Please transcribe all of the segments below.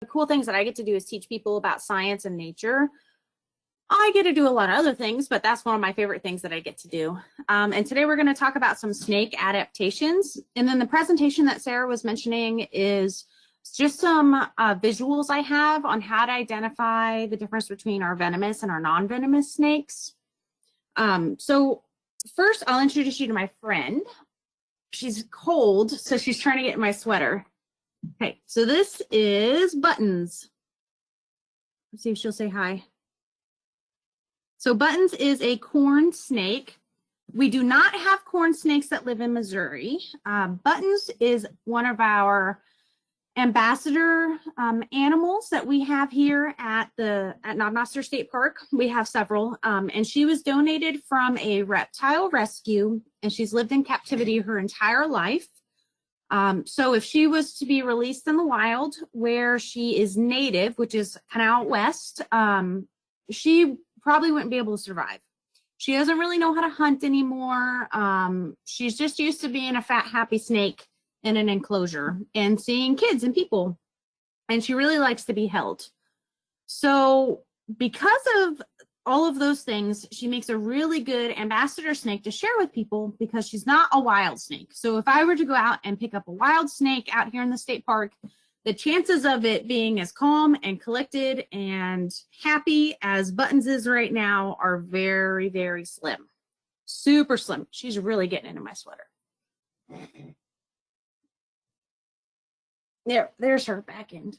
cool things that I get to do is teach people about science and nature. I get to do a lot of other things, but that's one of my favorite things that I get to do. And today we're going to talk about some snake adaptations. And then the presentation that Sarah was mentioning is just some visuals I have on how to identify the difference between our venomous and our non-venomous snakes. So first, I'll introduce you to my friend. She's cold, so she's trying to get in my sweater. Okay, so this is Buttons. Let's see if she'll say hi. So Buttons is a corn snake. We do not have corn snakes that live in Missouri. Buttons is one of our ambassador animals that we have here at Noster State Park. We have several, and she was donated from a reptile rescue, and she's lived in captivity her entire life. So if she was to be released in the wild where she is native, which is kind of out west, she probably wouldn't be able to survive. She doesn't really know how to hunt anymore. She's just used to being a fat, happy snake in an enclosure and seeing kids and people. And she really likes to be held. So because of all of those things, she makes a really good ambassador snake to share with people because she's not a wild snake. So if I were to go out and pick up a wild snake out here in the state park, the chances of it being as calm and collected and happy as Buttons is right now are very, very slim. Super slim. She's really getting into my sweater. There's her back end.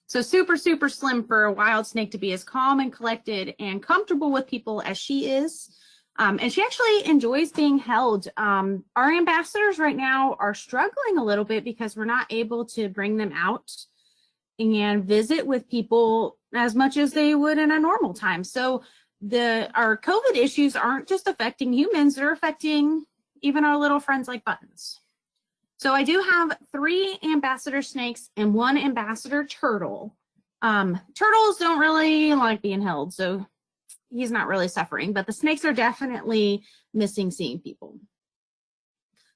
So super, super slim for a wild snake to be as calm and collected and comfortable with people as she is. And she actually enjoys being held. Our ambassadors right now are struggling a little bit because we're not able to bring them out and visit with people as much as they would in a normal time. So our COVID issues aren't just affecting humans, they're affecting even our little friends like Buttons. So I do have 3 ambassador snakes and 1 ambassador turtle. Turtles don't really like being held, so he's not really suffering, but the snakes are definitely missing seeing people.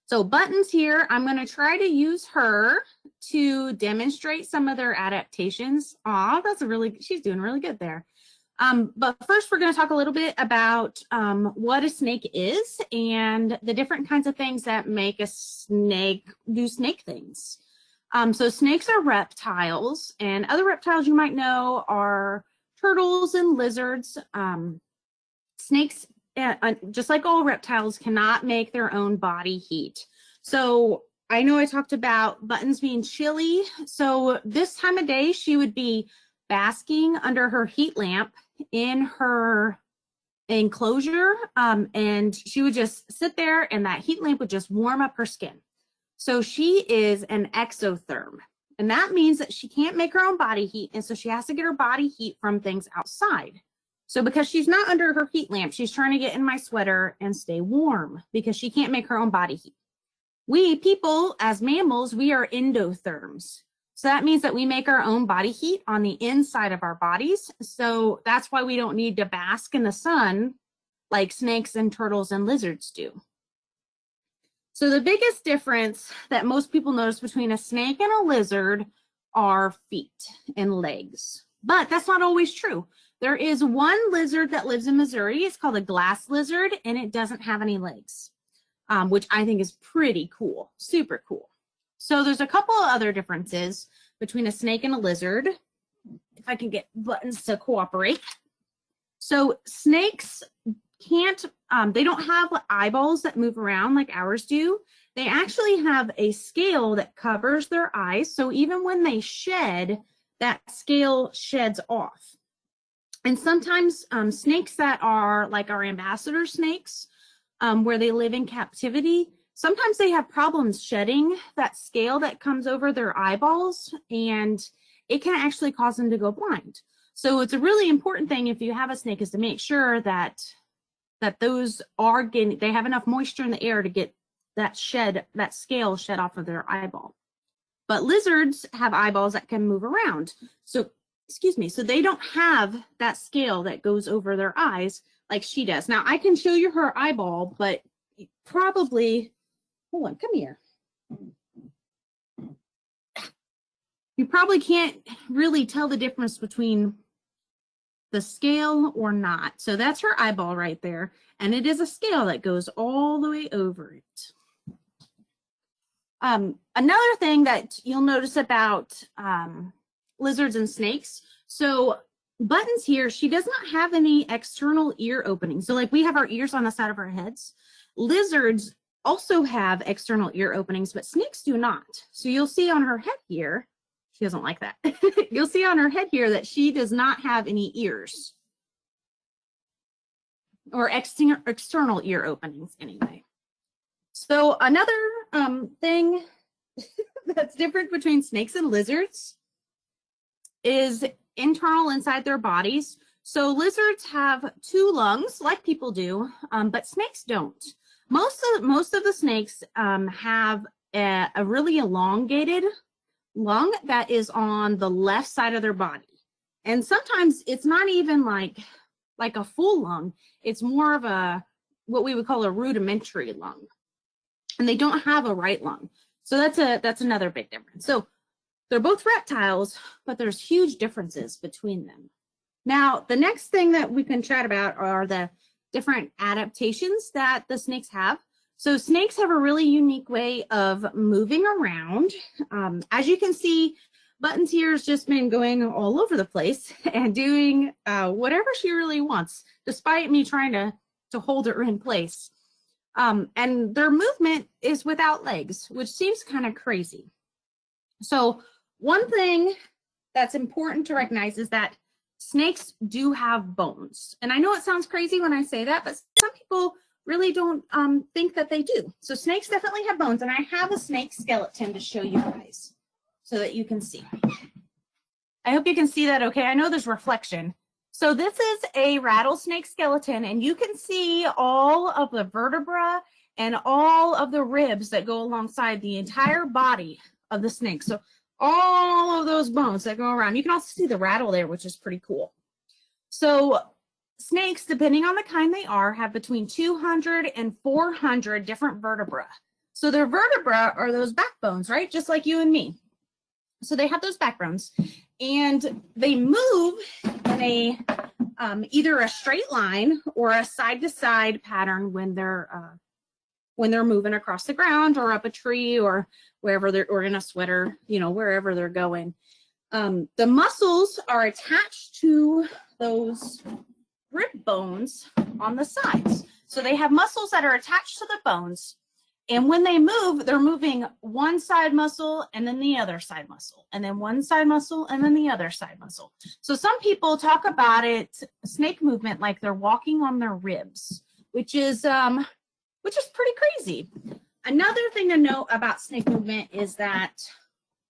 So Buttons here, I'm going to try to use her to demonstrate some of their adaptations. Aw, she's doing really good there. But first we're going to talk a little bit about what a snake is and the different kinds of things that make a snake do snake things. So snakes are reptiles, and other reptiles you might know are turtles and lizards. Snakes, just like all reptiles, cannot make their own body heat. So I know I talked about Buttons being chilly. So this time of day, she would be basking under her heat lamp in her enclosure, and she would just sit there and that heat lamp would just warm up her skin. So she is an exotherm, and that means that she can't make her own body heat, and so she has to get her body heat from things outside. So because she's not under her heat lamp, she's trying to get in my sweater and stay warm because she can't make her own body heat. We people, as mammals, we are endotherms. So that means that we make our own body heat on the inside of our bodies. So that's why we don't need to bask in the sun like snakes and turtles and lizards do. So the biggest difference that most people notice between a snake and a lizard are feet and legs. But that's not always true. There is one lizard that lives in Missouri. It's called a glass lizard, and it doesn't have any legs, which I think is pretty cool, super cool. So there's a couple of other differences between a snake and a lizard, if I can get Buttons to cooperate. So snakes can't, they don't have eyeballs that move around like ours do. They actually have a scale that covers their eyes. So even when they shed, that scale sheds off. And sometimes snakes that are like our ambassador snakes, where they live in captivity, sometimes they have problems shedding that scale that comes over their eyeballs, and it can actually cause them to go blind. So it's a really important thing if you have a snake is to make sure that those are getting, they have enough moisture in the air to get that scale shed off of their eyeball. But lizards have eyeballs that can move around. So, excuse me, so they don't have that scale that goes over their eyes like she does. Now I can show you her eyeball, but probably, hold on, come here. You probably can't really tell the difference between the scale or not. So that's her eyeball right there. And it is a scale that goes all the way over it. Another thing that you'll notice about lizards and snakes. So Buttons here, she does not have any external ear openings. So like we have our ears on the side of our heads. Lizards also have external ear openings, but snakes do not. So you'll see on her head here, she doesn't like that. You'll see on her head here that she does not have any ears or external ear openings anyway. So another thing that's different between snakes and lizards is internal inside their bodies. So lizards have 2 lungs like people do, but snakes don't. Most of the snakes have a really elongated lung that is on the left side of their body. And sometimes it's not even like a full lung. It's more of a, what we would call a rudimentary lung. And they don't have a right lung. So that's another big difference. So they're both reptiles, but there's huge differences between them. Now, the next thing that we can chat about are the different adaptations that the snakes have. So snakes have a really unique way of moving around. As you can see, Buttons here has just been going all over the place and doing whatever she really wants, despite me trying to hold her in place. And their movement is without legs, which seems kind of crazy. So one thing that's important to recognize is that snakes do have bones. And I know it sounds crazy when I say that, but some people really don't think that they do. So snakes definitely have bones, and I have a snake skeleton to show you guys so that you can see. I hope you can see that okay. I know there's reflection. So this is a rattlesnake skeleton, and you can see all of the vertebra and all of the ribs that go alongside the entire body of the snake. So all of those bones that go around. You can also see the rattle there, which is pretty cool. So snakes, depending on the kind they are, have between 200 and 400 different vertebrae. So their vertebrae are those backbones, right? Just like you and me. So they have those backbones, and they move in a either a straight line or a side-to-side pattern when they're moving across the ground or up a tree or wherever they're, or in a sweater, you know, wherever they're going. The muscles are attached to those rib bones on the sides. So they have muscles that are attached to the bones. And when they move, they're moving one side muscle and then the other side muscle, and then one side muscle and then the other side muscle. So some people talk about it, snake movement, like they're walking on their ribs, which is pretty crazy. Another thing to note about snake movement is that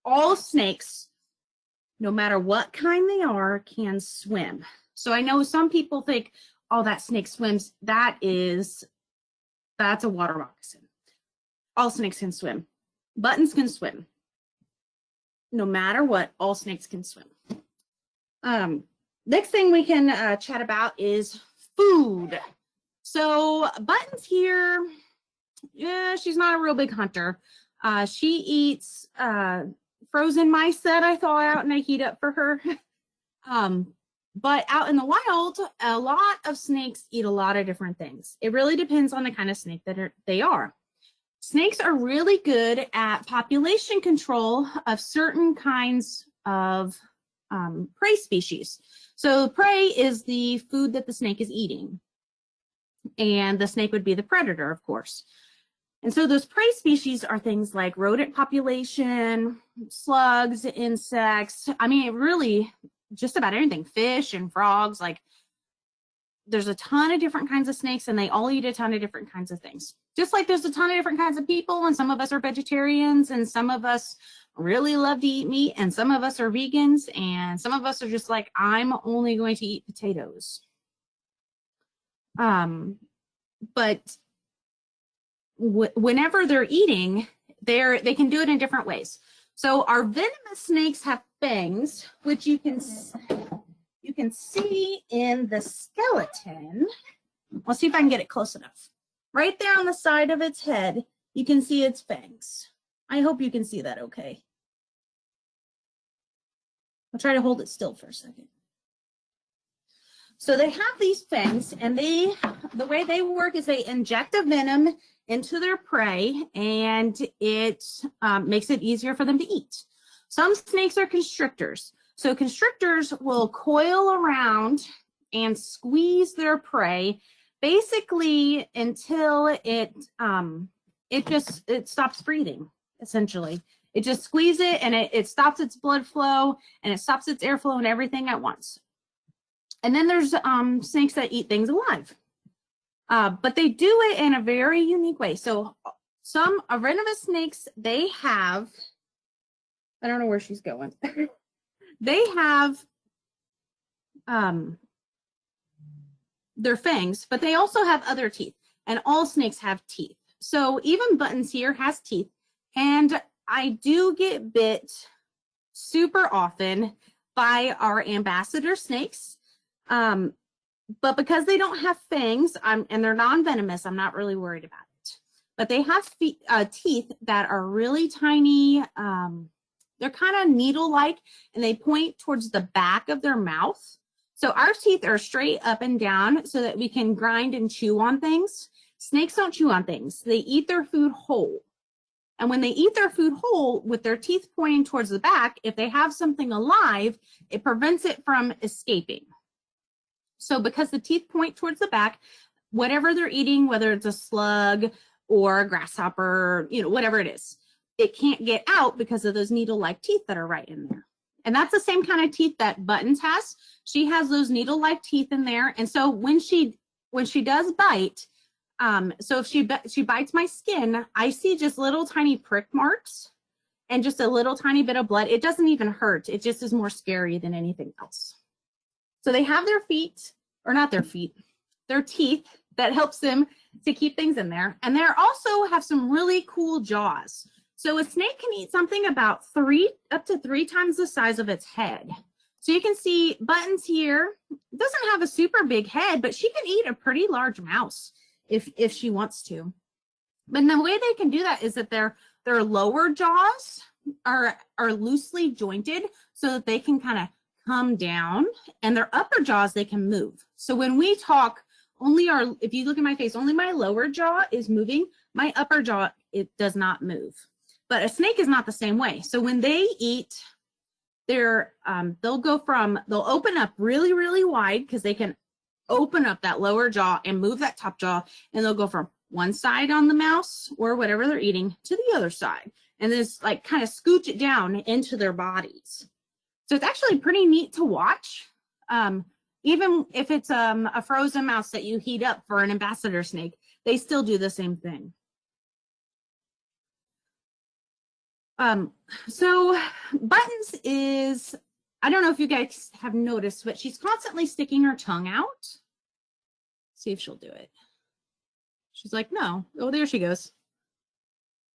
all snakes, no matter what kind they are, can swim. So I know some people think, oh, that snake swims. That's a water moccasin. All snakes can swim. Buttons can swim. No matter what, all snakes can swim. Next thing we can chat about is food. So Buttons here, yeah, she's not a real big hunter. She eats frozen mice that I thaw out and I heat up for her. But out in the wild, a lot of snakes eat a lot of different things. It really depends on the kind of snake that they are. Snakes are really good at population control of certain kinds of prey species. So prey is the food that the snake is eating, and the snake would be the predator, of course. And so those prey species are things like rodent population, slugs, insects. I mean, really just about anything, fish and frogs. Like, there's a ton of different kinds of snakes, and they all eat a ton of different kinds of things. Just like there's a ton of different kinds of people, and some of us are vegetarians, and some of us really love to eat meat, and some of us are vegans, and some of us are just like, I'm only going to eat potatoes. But whenever they're eating, they can do it in different ways. So our venomous snakes have fangs, which you can see in the skeleton. I'll see if I can get it close enough. Right there on the side of its head, you can see its fangs. I hope you can see that okay. I'll try to hold it still for a second. So they have these fangs, and the way they work is they inject a venom into their prey, and it makes it easier for them to eat. Some snakes are constrictors. So constrictors will coil around and squeeze their prey basically until it stops breathing, essentially. It just squeezes it, and it stops its blood flow, and it stops its airflow and everything at once. And then there's snakes that eat things alive. But they do it in a very unique way. So some venomous snakes, they have, I don't know where she's going. They have their fangs, but they also have other teeth. And all snakes have teeth. So even Buttons here has teeth. And I do get bit super often by our ambassador snakes. But because they don't have fangs and they're non-venomous, I'm not really worried about it. But they have teeth that are really tiny. They're kind of needle-like, and they point towards the back of their mouth. So our teeth are straight up and down so that we can grind and chew on things. Snakes don't chew on things. They eat their food whole. And when they eat their food whole with their teeth pointing towards the back, if they have something alive, it prevents it from escaping. So because the teeth point towards the back, whatever they're eating, whether it's a slug or a grasshopper, whatever it is, it can't get out because of those needle-like teeth that are right in there. And that's the same kind of teeth that Buttons has. She has those needle-like teeth in there. And so when she does bite, so if she bites my skin, I see just little tiny prick marks and just a little tiny bit of blood. It doesn't even hurt. It just is more scary than anything else. So they have their feet, or not their feet, their teeth that helps them to keep things in there. And they also have some really cool jaws. So a snake can eat something about up to three times the size of its head. So you can see Buttons here doesn't have a super big head, but she can eat a pretty large mouse if she wants to. But the way they can do that is that their lower jaws are loosely jointed so that they can kind of come down, and their upper jaws, they can move. So when we talk, if you look at my face, only my lower jaw is moving. My upper jaw, it does not move. But a snake is not the same way. So when they eat, they'll open up really, really wide because they can open up that lower jaw and move that top jaw, and they'll go from one side on the mouse or whatever they're eating to the other side, and just like kind of scooch it down into their bodies. So it's actually pretty neat to watch. Even if it's a frozen mouse that you heat up for an ambassador snake, they still do the same thing. So Buttons is, I don't know if you guys have noticed, but she's constantly sticking her tongue out. See if she'll do it. She's like, no. Oh, there she goes.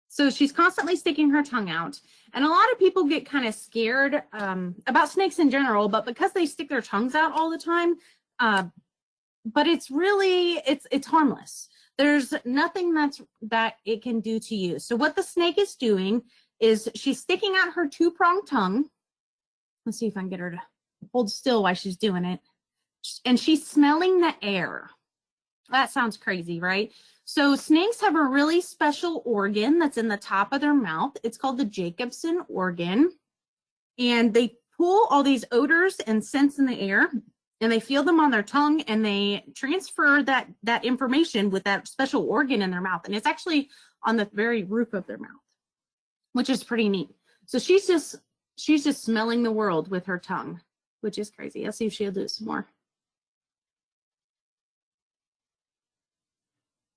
So she's constantly sticking her tongue out. And a lot of people get kind of scared about snakes in general, but because they stick their tongues out all the time, but it's really, it's harmless. There's nothing that it can do to you. So what the snake is doing is she's sticking out her two-pronged tongue. Let's see if I can get her to hold still while she's doing it. And she's smelling the air. That sounds crazy, right? So snakes have a really special organ that's in the top of their mouth. It's called the Jacobson organ. And they pull all these odors and scents in the air, and they feel them on their tongue, and they transfer that information with that special organ in their mouth. And it's actually on the very roof of their mouth, which is pretty neat. So she's just smelling the world with her tongue, which is crazy. Let's see if she'll do it some more.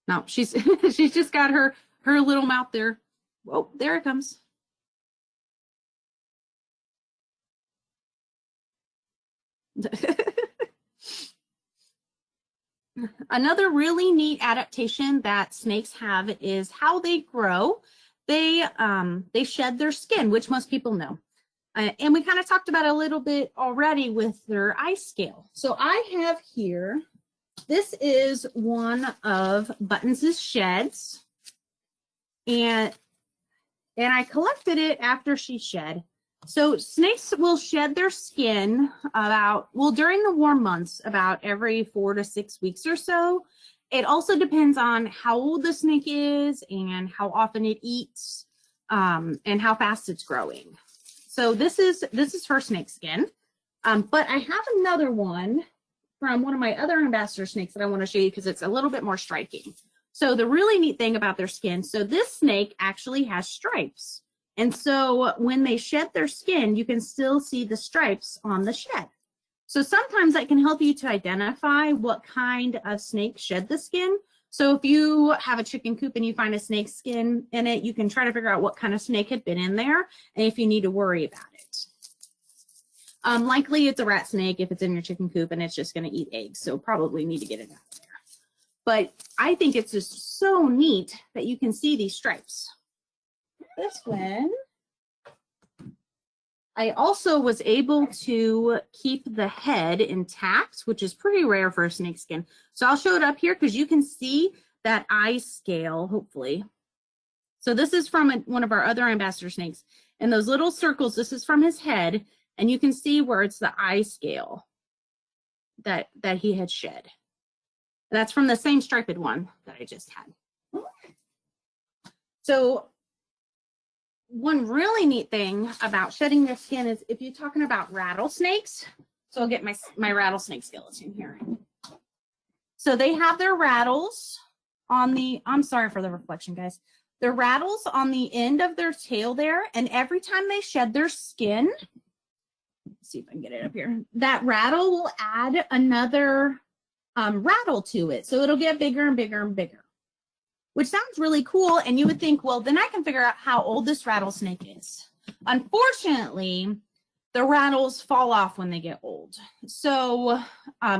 No, she's just got her little mouth there. Whoa, there it comes. Another really neat adaptation that snakes have is how they grow. They shed their skin, which most people know. And we kind of talked about a little bit already with their eye scale. So I have here, this is one of Buttons' sheds. And I collected it after she shed. So snakes will shed their skin during the warm months, about every 4 to 6 weeks or so. It also depends on how old the snake is and how often it eats, and how fast it's growing. So this is for snake skin. But I have another one from one of my other ambassador snakes that I want to show you because it's a little bit more striking. So the really neat thing about their skin, so this snake actually has stripes. And so when they shed their skin, you can still see the stripes on the shed. So sometimes that can help you to identify what kind of snake shed the skin. So if you have a chicken coop and you find a snake skin in it, you can try to figure out what kind of snake had been in there and if you need to worry about it. Likely it's a rat snake if it's in your chicken coop and it's just going to eat eggs. So probably need to get it out of there. But I think it's just so neat that you can see these stripes. This one, I also was able to keep the head intact, which is pretty rare for a snake skin. So I'll show it up here because you can see that eye scale, hopefully. So this is from one of our other ambassador snakes. And those little circles, this is from his head. And you can see where it's the eye scale that he had shed. That's from the same striped one that I just had. So one really neat thing about shedding their skin is if you're talking about rattlesnakes. So I'll get my rattlesnake skeleton here. So they have their rattles on the, I'm sorry for the reflection, guys. Their rattles on the end of their tail there. And every time they shed their skin, let's see if I can get it up here. That rattle will add another rattle to it. So it'll get bigger and bigger and bigger, which sounds really cool. And you would think, well, then I can figure out how old this rattlesnake is. Unfortunately, the rattles fall off when they get old. So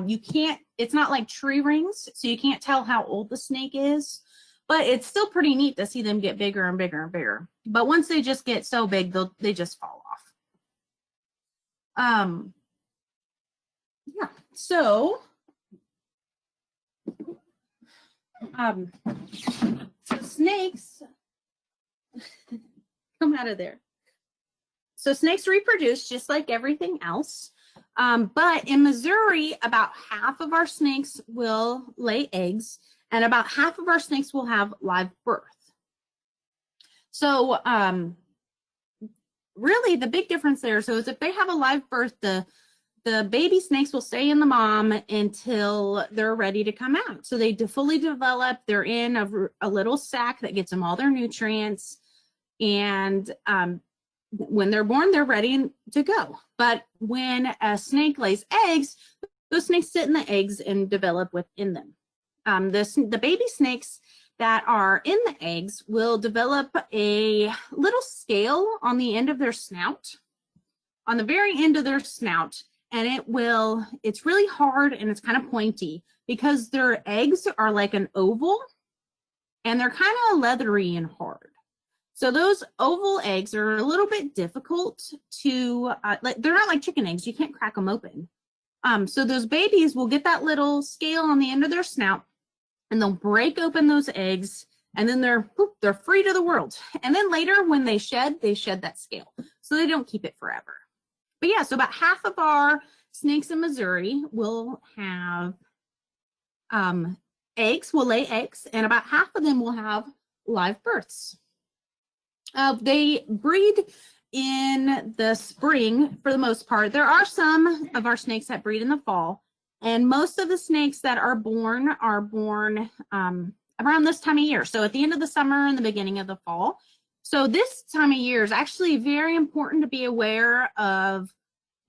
you can't, it's not like tree rings. So you can't tell how old the snake is, but it's still pretty neat to see them get bigger and bigger and bigger. But once they just get so big, they just fall off. Yeah, so snakes come out of there. So snakes reproduce just like everything else. But in Missouri, about half of our snakes will lay eggs and about half of our snakes will have live birth. So really the big difference there, so is if they have a live birth, the baby snakes will stay in the mom until they're ready to come out. So they fully develop, they're in a little sac that gets them all their nutrients. And when they're born, they're ready to go. But when a snake lays eggs, those snakes sit in the eggs and develop within them. The baby snakes that are in the eggs will develop a little scale on the end of their snout, on the very end of their snout. And it's really hard and it's kind of pointy because their eggs are like an oval and they're kind of leathery and hard. So those oval eggs are a little bit difficult to, they're not like chicken eggs. You can't crack them open. So those babies will get that little scale on the end of their snout and they'll break open those eggs and then they're free to the world. And then later when they shed that scale. So they don't keep it forever. But yeah, so about half of our snakes in Missouri will have eggs, will lay eggs, and about half of them will have live births. They breed in the spring for the most part. There are some of our snakes that breed in the fall, and most of the snakes that are born around this time of year. So at the end of the summer and the beginning of the fall. So this time of year is actually very important to be aware of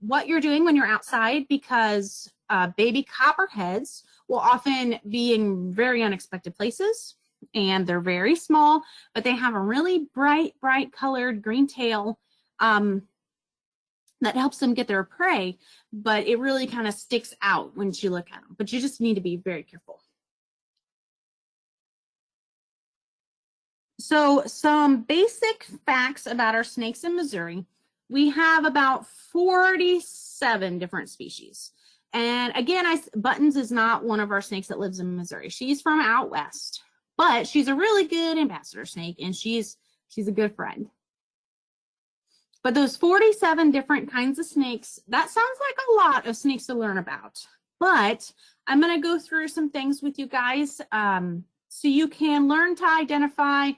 what you're doing when you're outside because baby copperheads will often be in very unexpected places and they're very small, but they have a really bright colored green tail that helps them get their prey, but it really kind of sticks out when you look at them, but you just need to be very careful. So some basic facts about our snakes in Missouri. We have about 47 different species. And again, Buttons is not one of our snakes that lives in Missouri. She's from out west, but she's a really good ambassador snake and she's a good friend. But those 47 different kinds of snakes, that sounds like a lot of snakes to learn about. But I'm going to go through some things with you guys so you can learn to identify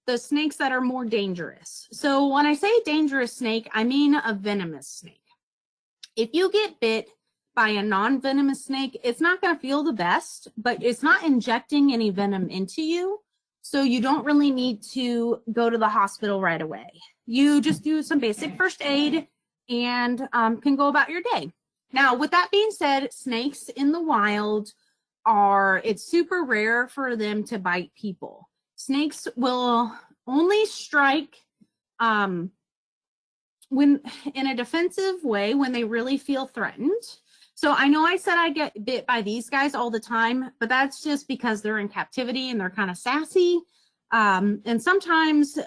the snakes that are more dangerous. So when I say dangerous snake, I mean a venomous snake. If you get bit by a non-venomous snake, it's not going to feel the best, but it's not injecting any venom into you. So you don't really need to go to the hospital right away. You just do some basic first aid and can go about your day. Now, with that being said, snakes in the wild it's super rare for them to bite people. Snakes will only strike when in a defensive way when they really feel threatened. So I know I said I get bit by these guys all the time, but that's just because they're in captivity and they're kind of sassy. And sometimes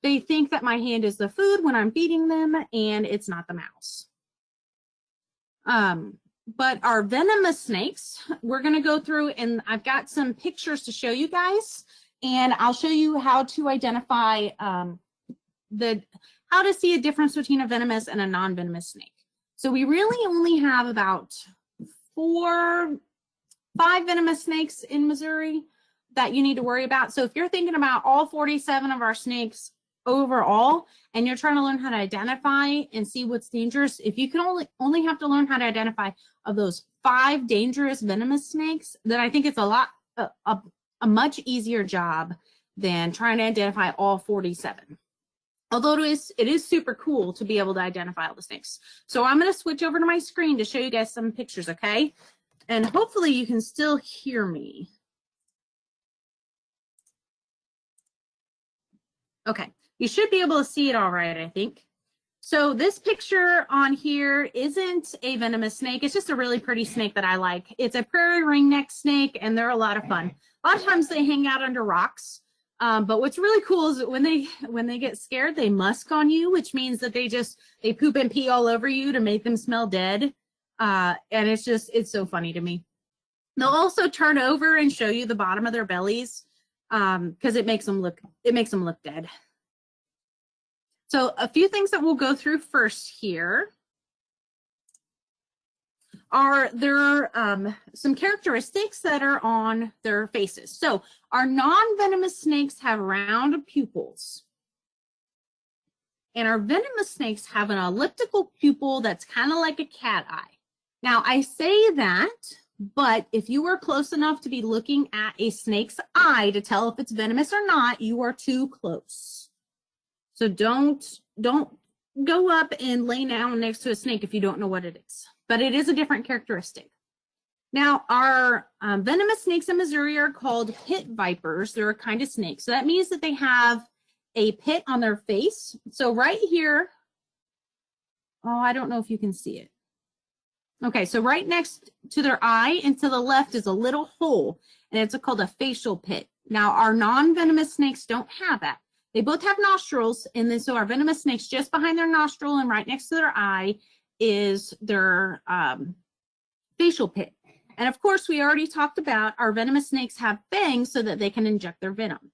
they think that my hand is the food when I'm feeding them, and it's not the mouse. But our venomous snakes, we're going to go through, and I've got some pictures to show you guys, and I'll show you how to identify how to see a difference between a venomous and a non-venomous snake. So we really only have about 5 venomous snakes in Missouri that you need to worry about. So if you're thinking about all 47 of our snakes overall, and you're trying to learn how to identify and see what's dangerous, if you can only have to learn how to identify of those 5 dangerous venomous snakes, then I think it's a much easier job than trying to identify all 47. Although it is super cool to be able to identify all the snakes. So I'm going to switch over to my screen to show you guys some pictures, okay? And hopefully you can still hear me. Okay, you should be able to see it all right, I think. So this picture on here isn't a venomous snake. It's just a really pretty snake that I like. It's a prairie ringneck snake, and they're a lot of fun. A lot of times they hang out under rocks. But what's really cool is that when they get scared, they musk on you, which means that they poop and pee all over you to make them smell dead. And it's so funny to me. They'll also turn over and show you the bottom of their bellies because it makes them look dead. So a few things that we'll go through first here are there some characteristics that are on their faces. So our non-venomous snakes have round pupils. And our venomous snakes have an elliptical pupil that's kind of like a cat eye. Now, I say that, but if you were close enough to be looking at a snake's eye to tell if it's venomous or not, you are too close. So don't go up and lay down next to a snake if you don't know what it is. But it is a different characteristic. Now, our venomous snakes in Missouri are called pit vipers. They're a kind of snake. So that means that they have a pit on their face. So right here, oh, I don't know if you can see it. Okay, so right next to their eye and to the left is a little hole, and it's called a facial pit. Now, our non-venomous snakes don't have that. They both have nostrils, and then so our venomous snakes, just behind their nostril and right next to their eye is their facial pit. And of course, we already talked about our venomous snakes have fangs so that they can inject their venom.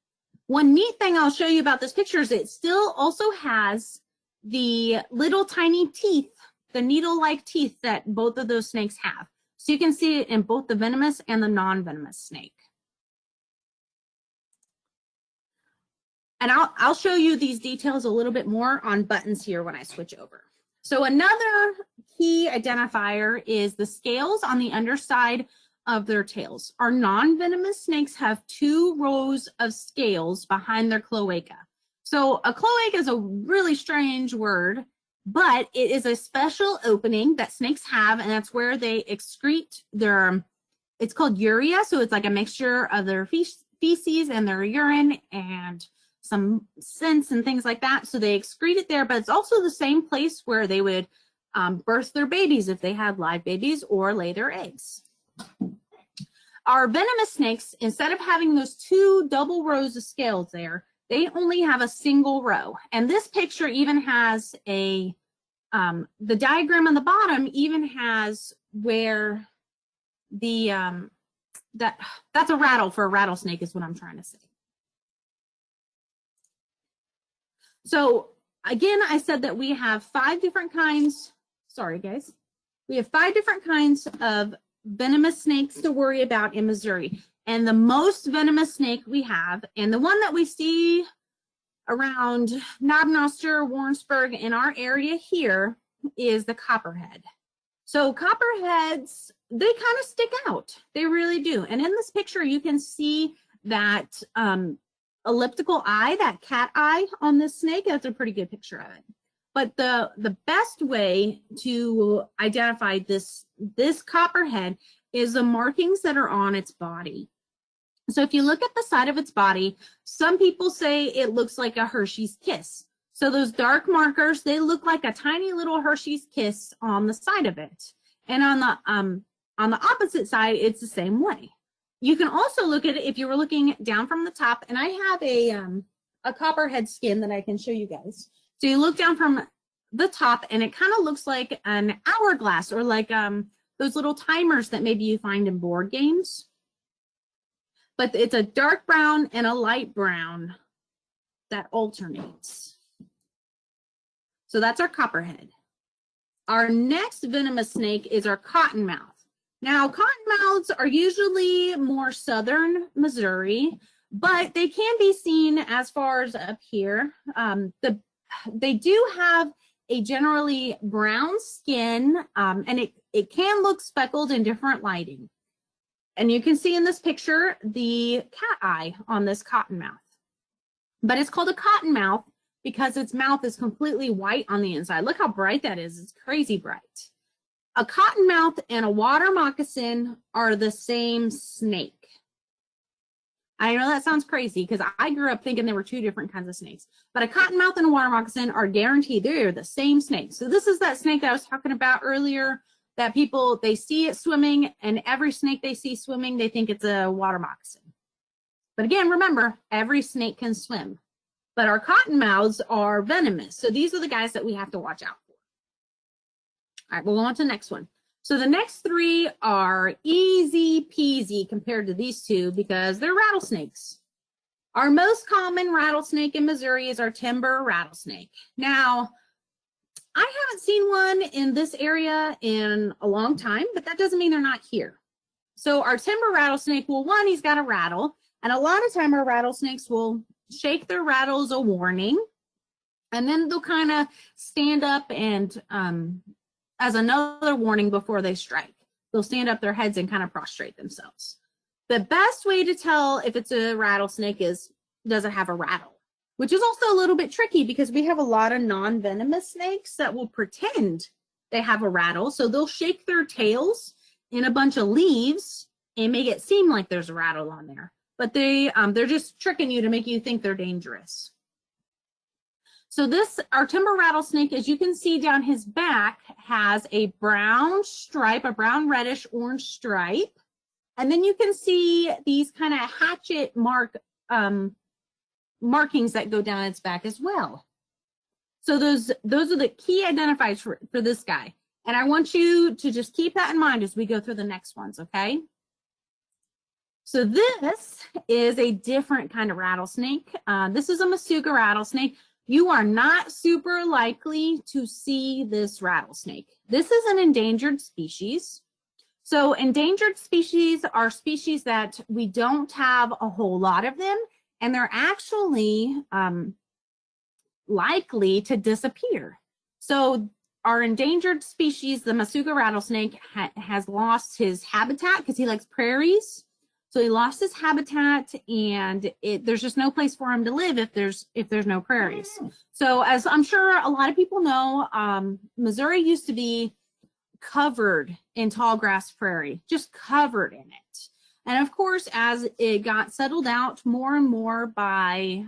One neat thing I'll show you about this picture is it still also has the little tiny teeth, the needle-like teeth that both of those snakes have. So you can see it in both the venomous and the non-venomous snake. And I'll show you these details a little bit more on buttons here when I switch over. So another key identifier is the scales on the underside of their tails. Our non-venomous snakes have 2 rows of scales behind their cloaca. So a cloaca is a really strange word, but it is a special opening that snakes have, and that's where they excrete it's called urea. So it's like a mixture of their feces and their urine and some scents and things like that. So they excrete it there, but it's also the same place where they would birth their babies if they had live babies or lay their eggs. Our venomous snakes, instead of having those 2 double rows of scales there, they only have a single row. And this picture even has the diagram on the bottom even has where that's a rattle for a rattlesnake is what I'm trying to say. So again, I said that we have 5 different kinds. Sorry, guys. We have 5 different kinds of venomous snakes to worry about in Missouri. And the most venomous snake we have, and the one that we see around Noster, Warrensburg, in our area here, is the copperhead. So copperheads, they kind of stick out. They really do. And in this picture, you can see that elliptical eye, that cat eye on this snake. That's a pretty good picture of it. But the best way to identify this copperhead is the markings that are on its body. So if you look at the side of its body, some people say it looks like a Hershey's Kiss. So those dark markers, they look like a tiny little Hershey's Kiss on the side of it. And on the opposite side, it's the same way. You can also look at it if you were looking down from the top, and I have a copperhead skin that I can show you guys. So you look down from the top, and it kind of looks like an hourglass, or like those little timers that maybe you find in board games. But it's a dark brown and a light brown that alternates. So that's our copperhead. Our next venomous snake is our cottonmouth. Now, cottonmouths are usually more southern Missouri, but they can be seen as far as up here. They do have a generally brown skin, and it can look speckled in different lighting. And you can see in this picture the cat eye on this cottonmouth. But it's called a cottonmouth because its mouth is completely white on the inside. Look how bright that is. It's crazy bright. A cottonmouth and a water moccasin are the same snake. I know that sounds crazy because I grew up thinking there were 2 different kinds of snakes. But a cottonmouth and a water moccasin are guaranteed they're the same snake. So this is that snake that I was talking about earlier, that people, they see it swimming, and every snake they see swimming, they think it's a water moccasin. But again, remember, every snake can swim. But our cottonmouths are venomous. So these are the guys that we have to watch out for. All right, we'll go on to the next one. So the next 3 are easy peasy compared to these 2 because they're rattlesnakes. Our most common rattlesnake in Missouri is our timber rattlesnake. Now, I haven't seen one in this area in a long time, but that doesn't mean they're not here. So our timber rattlesnake, well, one, he's got a rattle. And a lot of time our rattlesnakes will shake their rattle as a warning. And then they'll kind of stand up and as another warning before they strike. They'll stand up their heads and kind of prostrate themselves. The best way to tell if it's a rattlesnake is, does it have a rattle? Which is also a little bit tricky because we have a lot of non-venomous snakes that will pretend they have a rattle. So they'll shake their tails in a bunch of leaves and make it seem like there's a rattle on there. But they're just tricking you to make you think they're dangerous. So our timber rattlesnake, as you can see down his back, has a brown stripe, a brown reddish orange stripe. And then you can see these kind of hatchet markings that go down its back as well. So those are the key identifiers for this guy. And I want you to just keep that in mind as we go through the next ones, okay? So this is a different kind of rattlesnake. This is a Masuga rattlesnake. You are not super likely to see this rattlesnake. This is an endangered species. So endangered species are species that we don't have a whole lot of them, and they're actually likely to disappear. So our endangered species, the Masuga rattlesnake, has lost his habitat because he likes prairies. So he lost his habitat, and there's just no place for him to live if there's no prairies. So as I'm sure a lot of people know, Missouri used to be covered in tall grass prairie, just covered in it. And of course, as it got settled out more and more by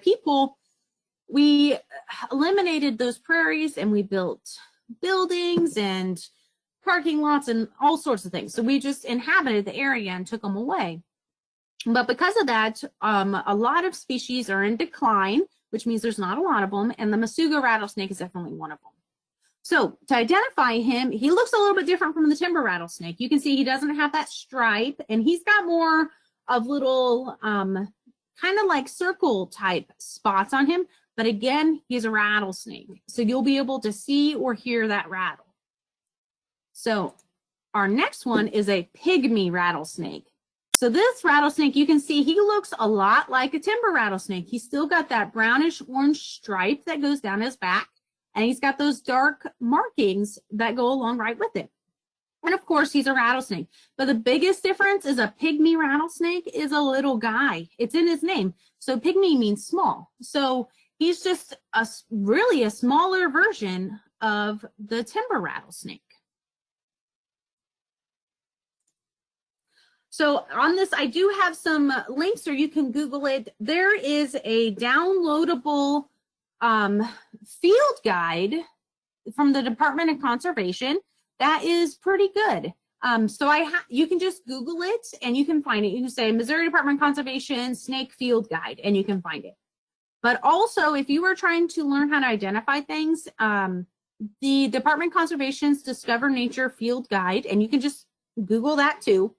people, we eliminated those prairies and we built buildings and parking lots and all sorts of things. So we just inhabited the area and took them away. But because of that, a lot of species are in decline, which means there's not a lot of them. And the Masuga rattlesnake is definitely one of them. So to identify him, he looks a little bit different from the timber rattlesnake. You can see he doesn't have that stripe, and he's got more of little kind of like circle type spots on him. But again, he's a rattlesnake. So you'll be able to see or hear that rattle. So our next one is a pygmy rattlesnake. So this rattlesnake, you can see he looks a lot like a timber rattlesnake. He's still got that brownish orange stripe that goes down his back, and he's got those dark markings that go along right with it. And of course, he's a rattlesnake. But the biggest difference is a pygmy rattlesnake is a little guy. It's in his name. So pygmy means small. So he's just really a smaller version of the timber rattlesnake. So on this, I do have some links, or you can Google it. There is a downloadable field guide from the Department of Conservation that is pretty good. So you can just Google it and you can find it. You can say Missouri Department of Conservation Snake Field Guide and you can find it. But also, if you were trying to learn how to identify things, the Department of Conservation's Discover Nature Field Guide, and you can just Google that too,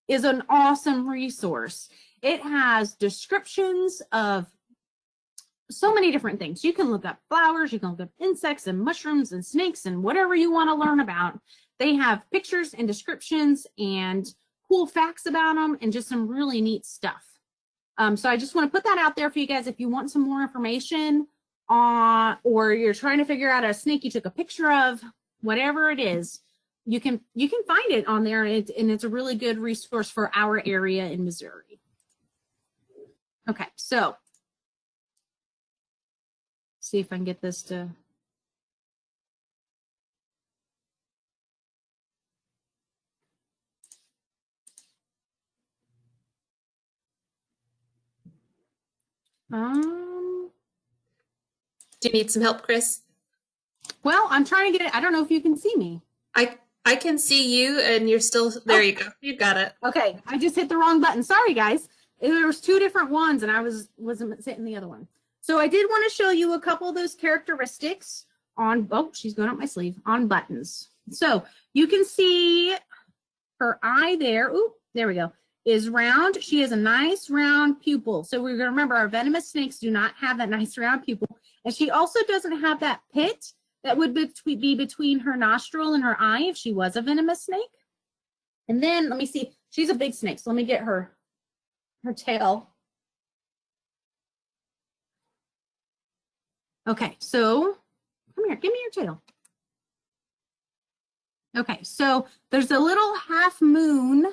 is an awesome resource. It has descriptions of so many different things. You can look up flowers, you can look up insects and mushrooms and snakes and whatever you want to learn about. They have pictures and descriptions and cool facts about them and just some really neat stuff. So I just want to put that out there for you guys. If you want some more information on, or you're trying to figure out a snake you took a picture of, whatever it is, you can find it on there, and it's a really good resource for our area in Missouri. Okay, so see if I can get this to. Do you need some help, Chris? Well, I'm trying to get it. I don't know if you can see me. I can see you, and you're still there. You go. You got it. Okay, I just hit the wrong button. Sorry, guys. There was two different ones, and I wasn't hitting the other one. So I did want to show you a couple of those characteristics on. Oh, she's going up my sleeve on buttons. So you can see her eye there. Ooh, there we go. Is round. She has a nice round pupil. So we're going to remember our venomous snakes do not have that nice round pupil. And she also doesn't have that pit that would be between her nostril and her eye if she was a venomous snake. And then let me see. She's a big snake. So let me get her tail. Okay, so come here. Give me your tail. Okay, so there's a little half moon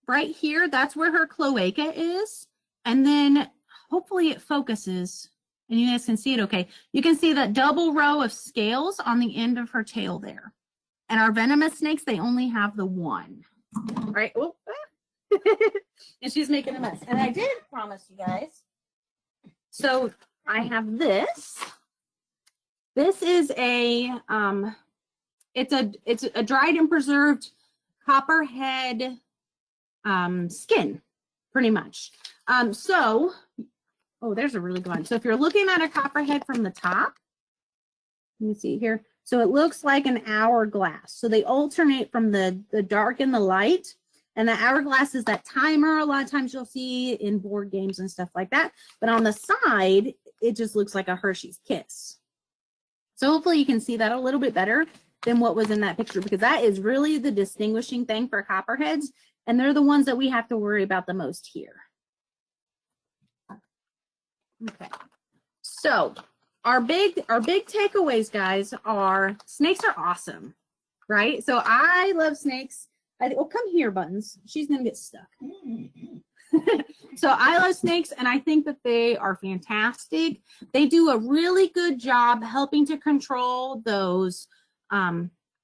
right here. That's where her cloaca is. And then hopefully it focuses and you guys can see it okay. You can see that double row of scales on the end of her tail there. And our venomous snakes, they only have the one. Right? Oh, and she's making a mess. And I did promise you guys. So I have this. This is a it's a dried and preserved copperhead skin, pretty much. Oh, there's a really good one. So if you're looking at a copperhead from the top, let me see here. So it looks like an hourglass. So they alternate from the dark and the light. And the hourglass is that timer. A lot of times you'll see in board games and stuff like that. But on the side, it just looks like a Hershey's Kiss. So hopefully you can see that a little bit better than what was in that picture, because that is really the distinguishing thing for copperheads. And they're the ones that we have to worry about the most here. Okay, so our big takeaways, guys, are snakes are awesome, right? So I love snakes. Oh, come here, Buttons. She's gonna get stuck. So I love snakes, and I think that they are fantastic. They do a really good job helping to control those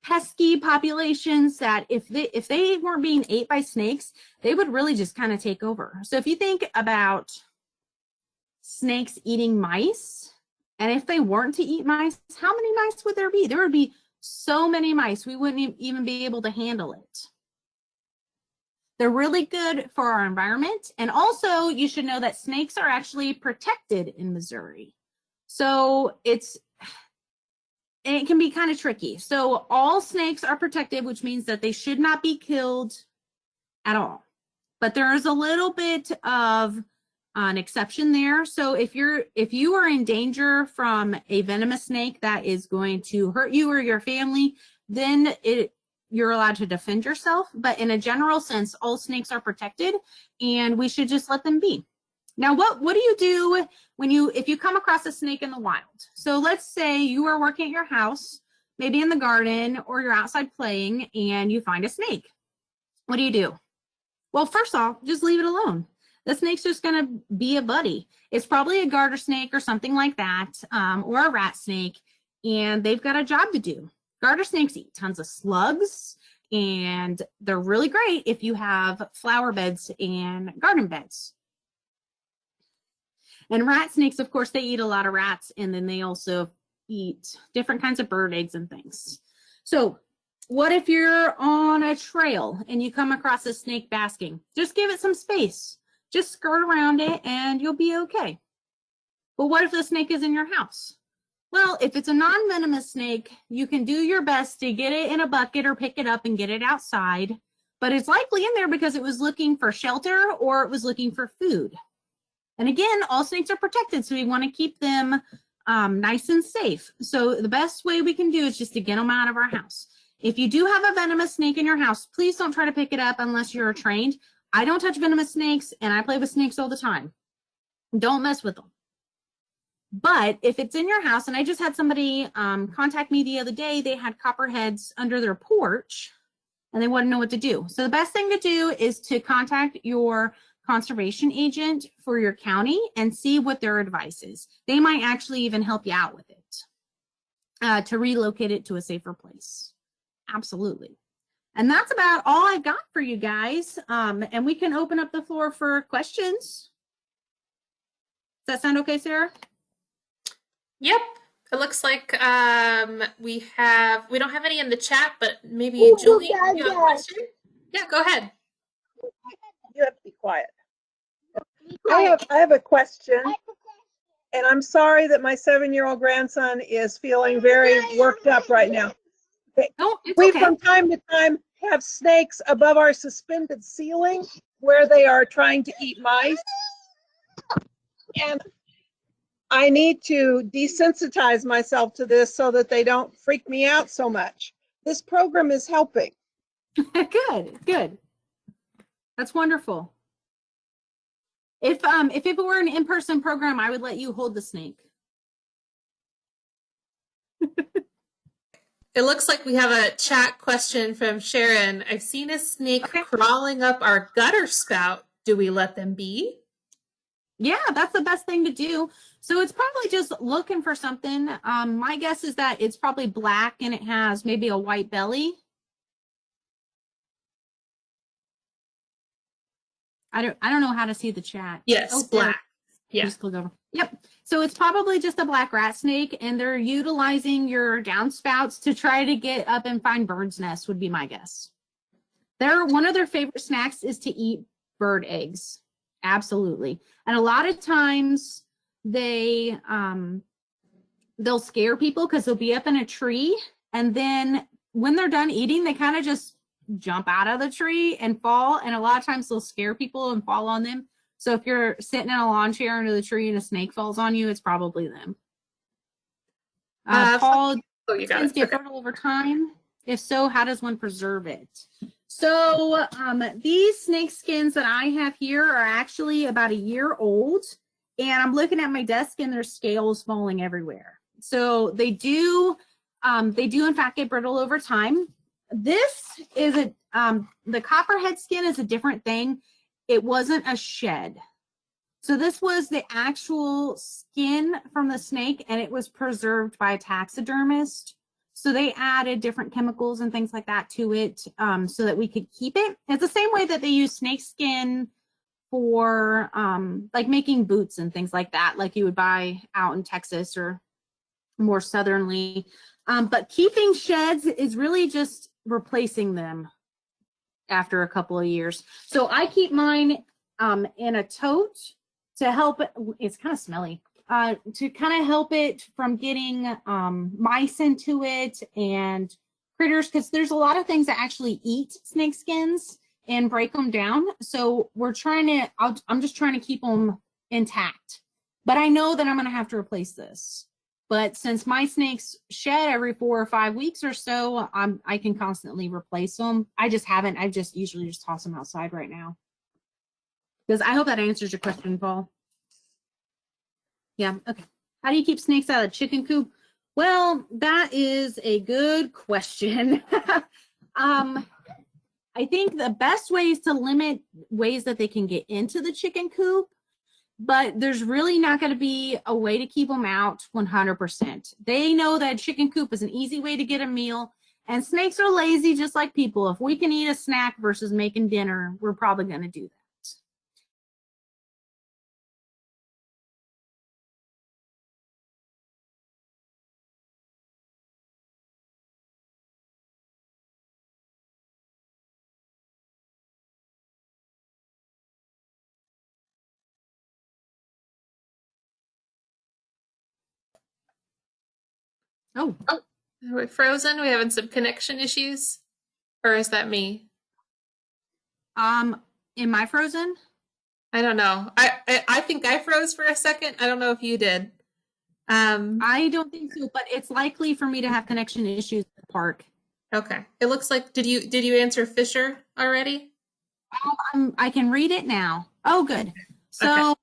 pesky populations that if they weren't being ate by snakes, they would really just kind of take over. So if you think about snakes eating mice, and if they weren't to eat mice, how many mice would there be? There would be so many mice, we wouldn't even be able to handle it. They're really good for our environment. And also you should know that snakes are actually protected in Missouri. So it can be kind of tricky. So all snakes are protected, which means that they should not be killed at all. But there is a little bit of an exception there. So if you are in danger from a venomous snake that is going to hurt you or your family, then you're allowed to defend yourself. But in a general sense, all snakes are protected and we should just let them be. Now, what do you do if you come across a snake in the wild? So let's say you are working at your house, maybe in the garden, or you're outside playing and you find a snake. What do? Well, first off, just leave it alone. The snake's just going to be a buddy. It's probably a garter snake or something like that, or a rat snake, and they've got a job to do. Garter snakes eat tons of slugs, and they're really great if you have flower beds and garden beds. And rat snakes, of course, they eat a lot of rats, and then they also eat different kinds of bird eggs and things. So what if you're on a trail and you come across a snake basking? Just give it some space. Just skirt around it and you'll be okay. But what if the snake is in your house? Well, if it's a non-venomous snake, you can do your best to get it in a bucket or pick it up and get it outside. But it's likely in there because it was looking for shelter or it was looking for food. And again, all snakes are protected, so we want to keep them nice and safe. So the best way we can do is just to get them out of our house. If you do have a venomous snake in your house, please don't try to pick it up unless you're trained. I don't touch venomous snakes, and I play with snakes all the time. Don't mess with them. But if it's in your house, and I just had somebody contact me the other day, they had copperheads under their porch, and they want to know what to do. So the best thing to do is to contact your conservation agent for your county and see what their advice is. They might actually even help you out with it to relocate it to a safer place. Absolutely. And that's about all I've got for you guys. And we can open up the floor for questions. Does that sound okay, Sarah? Yep. It looks like we don't have any in the chat, but maybe Julie, you have a question? Yeah, go ahead. You have to be quiet. I have a question, and I'm sorry that my 7-year-old grandson is feeling very worked up right now. Oh, it's We okay. from time to time have snakes above our suspended ceiling where they are trying to eat mice, and I need to desensitize myself to this so that they don't freak me out so much. This program is helping. Good. That's wonderful. If it were an in-person program, I would let you hold the snake. It looks like we have a chat question from Sharon. I've seen a snake crawling up our gutter spout. Do we let them be? Yeah, that's the best thing to do. So it's probably just looking for something. My guess is that it's probably black and it has maybe a white belly. I don't know how to see the chat. Yes, black. Yeah. Just click over. Yep. So it's probably just a black rat snake, and they're utilizing your downspouts to try to get up and find birds' nests, would be my guess. One of their favorite snacks is to eat bird eggs. Absolutely. And a lot of times they'll scare people because they'll be up in a tree, and then when they're done eating, they kind of just jump out of the tree and fall, and a lot of times they'll scare people and fall on them. So if you're sitting in a lawn chair under the tree and a snake falls on you, it's probably them. Paul, you got it. Get fertile over time? If so, how does one preserve it? So these snake skins that I have here are actually about a year old, and I'm looking at my desk and there's scales falling everywhere. So they do in fact get brittle over time. This is the copperhead skin is a different thing. It wasn't a shed. So this was the actual skin from the snake, and it was preserved by a taxidermist. So they added different chemicals and things like that to it so that we could keep it. It's the same way that they use snake skin for like making boots and things like that, like you would buy out in Texas or more southernly. But keeping sheds is really just replacing them after a couple of years. So I keep mine in a tote to help it. It's kind of smelly. To kind of help it from getting mice into it and critters, because there's a lot of things that actually eat snake skins and break them down. So I'm just trying to keep them intact. But I know that I'm going to have to replace this. But since my snakes shed every 4 or 5 weeks or so, I can constantly replace them. I just haven't. I just usually just toss them outside right now. Because I hope that answers your question, Paul. Yeah, okay. How do you keep snakes out of the chicken coop? Well, that is a good question. I think the best way is to limit ways that they can get into the chicken coop, but there's really not going to be a way to keep them out 100%. They know that chicken coop is an easy way to get a meal, and snakes are lazy just like people. If we can eat a snack versus making dinner, we're probably going to do that. Oh, Are we frozen? We having some connection issues? Or is that me? am I frozen? I don't know. I think I froze for a second. I don't know if you did. I don't think so, but it's likely for me to have connection issues at the park. Okay. It looks like did you answer Fisher already? I can read it now. Oh, good. So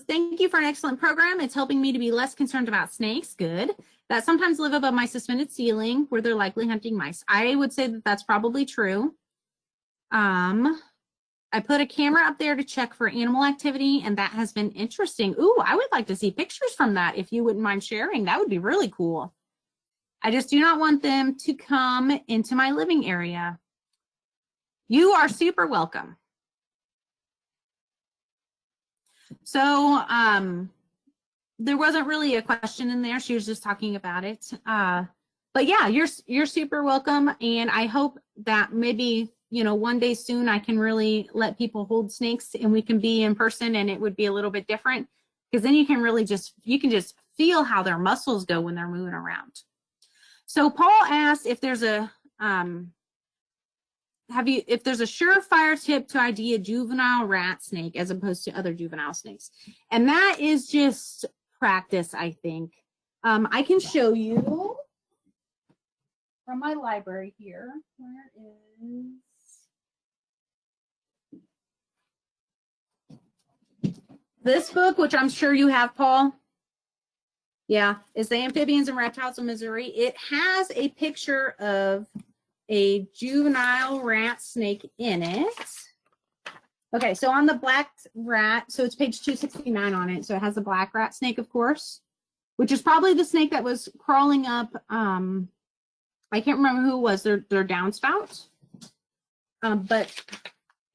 thank you for an excellent program. It's helping me to be less concerned about snakes. Good. That sometimes live above my suspended ceiling where they're likely hunting mice. I would say that that's probably true. I put a camera up there to check for animal activity, and that has been interesting. Ooh, I would like to see pictures from that if you wouldn't mind sharing. That would be really cool. I just do not want them to come into my living area. You are super welcome. So there wasn't really a question in there. She was just talking about it. But yeah, you're super welcome. And I hope that maybe, you know, one day soon I can really let people hold snakes and we can be in person and it would be a little bit different, because then you can really just feel how their muscles go when they're moving around. So Paul asked if there's a if there's a surefire tip to ID a juvenile rat snake as opposed to other juvenile snakes. And that is just practice, I think. I can show you from my library here. Where is this book, which I'm sure you have, Paul? Yeah, it's the Amphibians and Reptiles of Missouri. It has a picture of a juvenile rat snake in it. Okay, so on the black rat, so it's page 269 on it. So it has the black rat snake, of course, which is probably the snake that was crawling up. I can't remember who it was, their downspout. But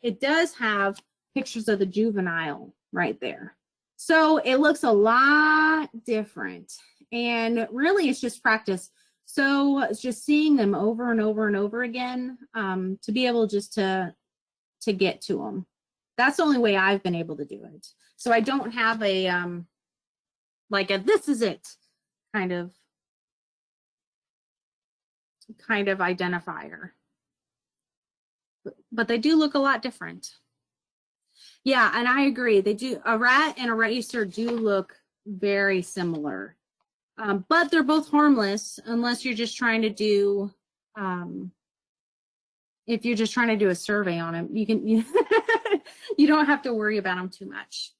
it does have pictures of the juvenile right there. So it looks a lot different. And really, it's just practice. So it's just seeing them over and over and over again to be able just to get to them. That's the only way I've been able to do it. So I don't have a like a this is it kind of identifier. But they do look a lot different. Yeah, and I agree. They do. A rat and a racer do look very similar. But they're both harmless unless you're just trying to do, if you're just trying to do a survey on them, you don't have to worry about them too much.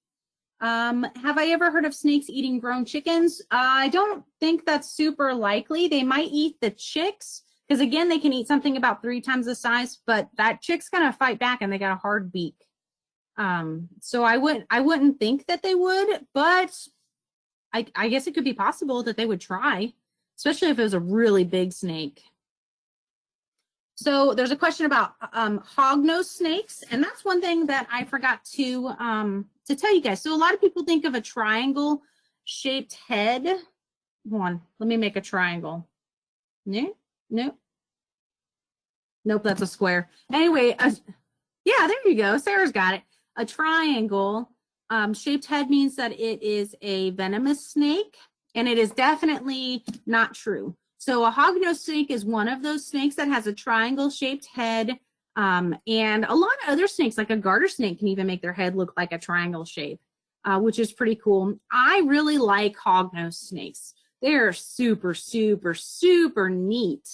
Have I ever heard of snakes eating grown chickens? I don't think that's super likely. They might eat the chicks because again, they can eat something about 3 times the size, but that chick's gonna fight back and they got a hard beak. So I wouldn't think that they would, but I guess it could be possible that they would try, especially if it was a really big snake. So there's a question about hognose snakes, and that's one thing that I forgot to tell you guys. So a lot of people think of a triangle-shaped head. Hold on, let me make a triangle. No, nope, that's a square. Anyway, yeah, there you go. Sarah's got it. A triangle shaped head means that it is a venomous snake, and it is definitely not true. So a hognose snake is one of those snakes that has a triangle shaped head, and a lot of other snakes, like a garter snake, can even make their head look like a triangle shape. which is pretty cool. I really like hognose snakes. They're super, super, super neat.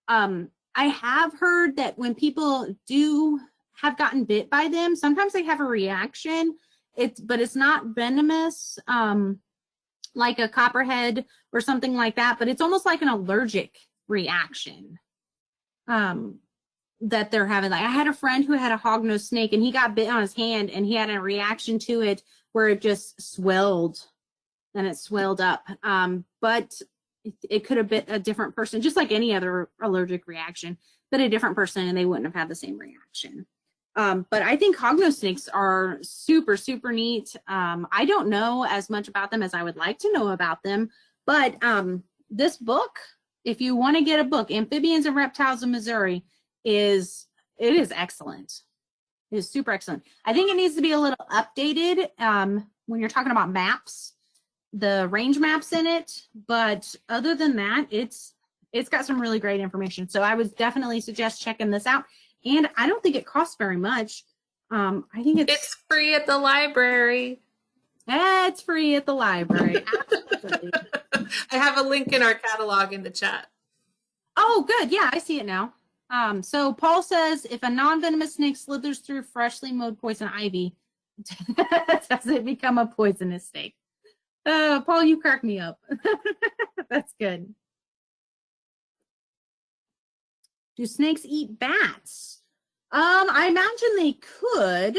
I have heard that when people do have gotten bit by them, sometimes they have a reaction. But it's not venomous, like a copperhead or something like that, but it's almost like an allergic reaction that they're having. Like I had a friend who had a hognose snake and he got bit on his hand and he had a reaction to it where it just swelled and it swelled up. But it could have been a different person, just like any other allergic reaction, but a different person and they wouldn't have had the same reaction. But I think hognose snakes are super, super neat. I don't know as much about them as I would like to know about them, but this book, if you want to get a book, Amphibians and Reptiles of Missouri, is excellent. It is super excellent. I think it needs to be a little updated when you're talking about maps, the range maps in it. But other than that, it's got some really great information. So I would definitely suggest checking this out. And I don't think it costs very much. I think it's free at the library. It's free at the library. Absolutely. I have a link in our catalog in the chat. Oh, good. Yeah, I see it now. So Paul says, if a non-venomous snake slithers through freshly mowed poison ivy, does it become a poisonous snake? Paul, you crack me up. That's good. Do snakes eat bats? I imagine they could.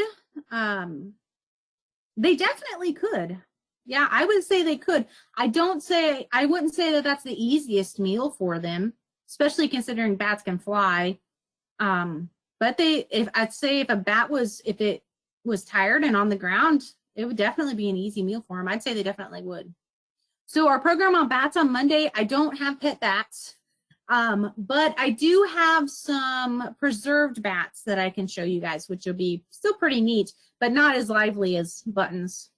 They definitely could. Yeah, I would say they could. I wouldn't say that that's the easiest meal for them, especially considering bats can fly. But if a bat was tired and on the ground, it would definitely be an easy meal for them. I'd say they definitely would. So our program on bats on Monday, I don't have pet bats. But I do have some preserved bats that I can show you guys, which will be still pretty neat, but not as lively as Buttons.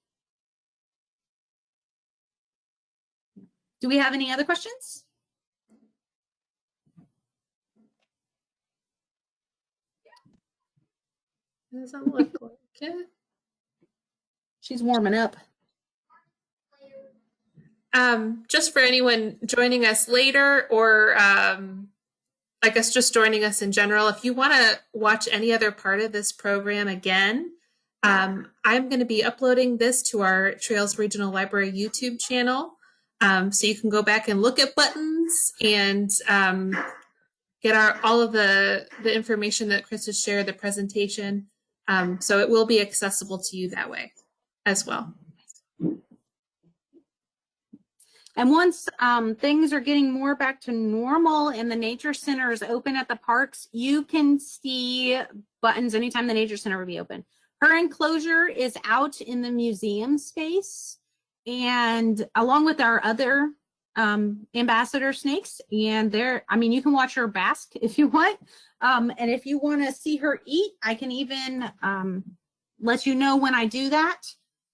Do we have any other questions? Doesn't look like it. She's warming up. Just for anyone joining us later or I guess just joining us in general, if you want to watch any other part of this program again, I'm going to be uploading this to our Trails Regional Library YouTube channel. So you can go back and look at Buttons and get all of the information that Chris has shared, the presentation. So it will be accessible to you that way as well. And once things are getting more back to normal and the nature center is open at the parks, you can see Buttons anytime the nature center will be open. Her enclosure is out in the museum space and along with our other ambassador snakes. And you can watch her bask if you want. And if you want to see her eat, I can even let you know when I do that,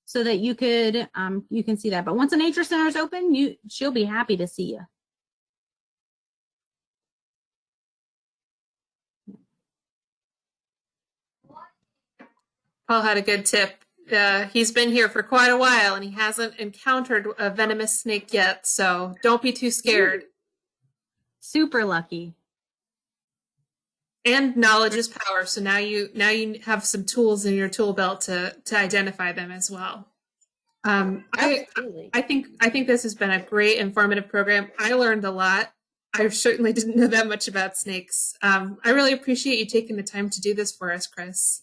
so that you can see that. But once the nature center is open, she'll be happy to see you. Paul had a good tip. He's been here for quite a while and he hasn't encountered a venomous snake yet, so don't be too scared. Super lucky. And knowledge is power, so now you have some tools in your tool belt to identify them as well. I think this has been a great informative program. I learned a lot. I certainly didn't know that much about snakes. I really appreciate you taking the time to do this for us, Chris.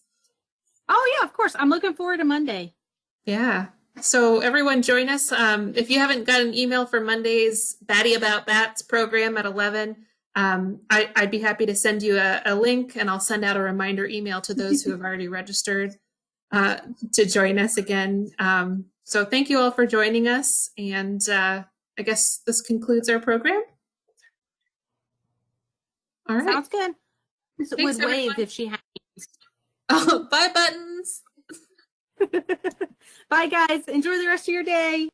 Oh yeah, of course. I'm looking forward to Monday. Yeah. So everyone join us. If you haven't got an email for Monday's Batty About Bats program at 11, I'd be happy to send you a link, and I'll send out a reminder email to those who have already registered to join us again. So thank you all for joining us, and I guess this concludes our program. All right. Sounds good. This would wave if she had. Oh, bye, Buttons. Bye, guys. Enjoy the rest of your day.